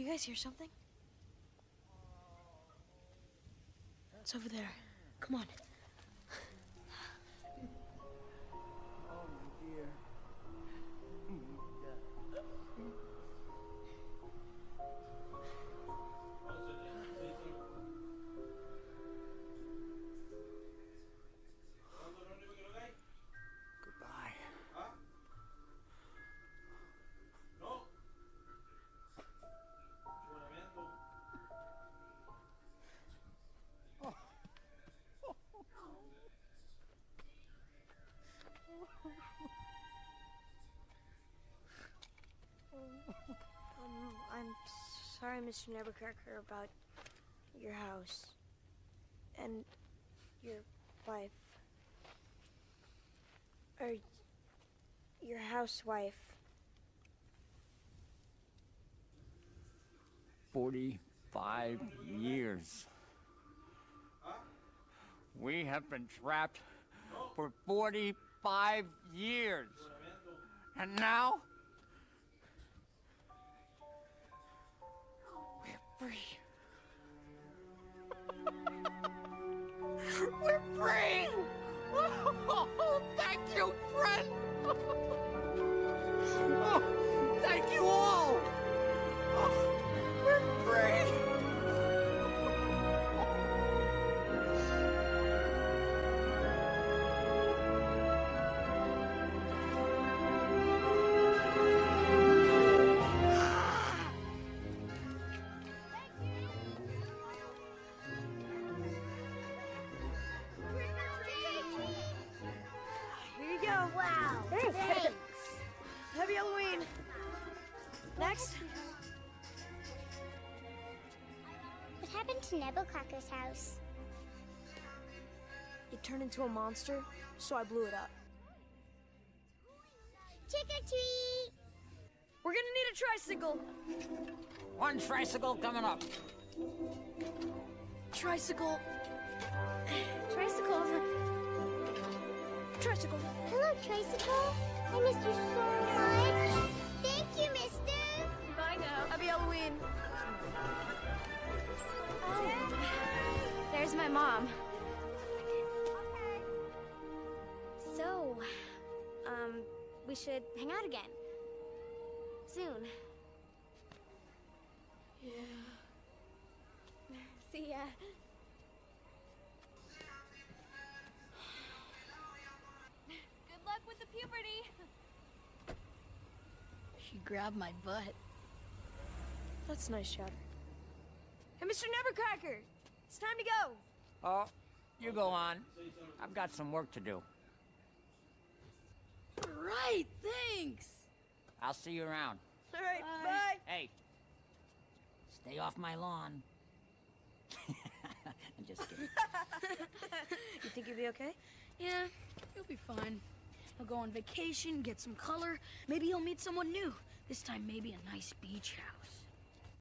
Do you guys hear something? It's over there. Come on. Oh, dear. Goodbye. I'm sorry, Mr. Nebuchadnezzar, about your house and your wife. Or your housewife. 45 years. We have been trapped for 45 years. And now, we're free. We're free! Oh, thank you, friend! Oh, thank you all! Oh, we're free! Here you go. Wow, thanks. Happy Halloween. Next. What happened to Nebuchadnezzar's house? It turned into a monster, so I blew it up. Trick or treat! We're gonna need a tricycle. One tricycle coming up. Tricycle. Tricycle. Tricycle. Hello, Tricycle. I missed you so much. Thank you, mister. Bye now. Happy Halloween. Oh. There's my mom. So, we should hang out again. Soon. Yeah. See ya. Good luck with the puberty. She grabbed my butt. That's nice, Chowder. Hey, Mr. Nebuchadnezzar, it's time to go. Oh, you go on. I've got some work to do. Right, thanks. I'll see you around. All right, bye. Hey, stay off my lawn. I'm just kidding. You think you'll be okay? Yeah, he'll be fine. He'll go on vacation, get some color. Maybe he'll meet someone new. This time, maybe a nice beach house.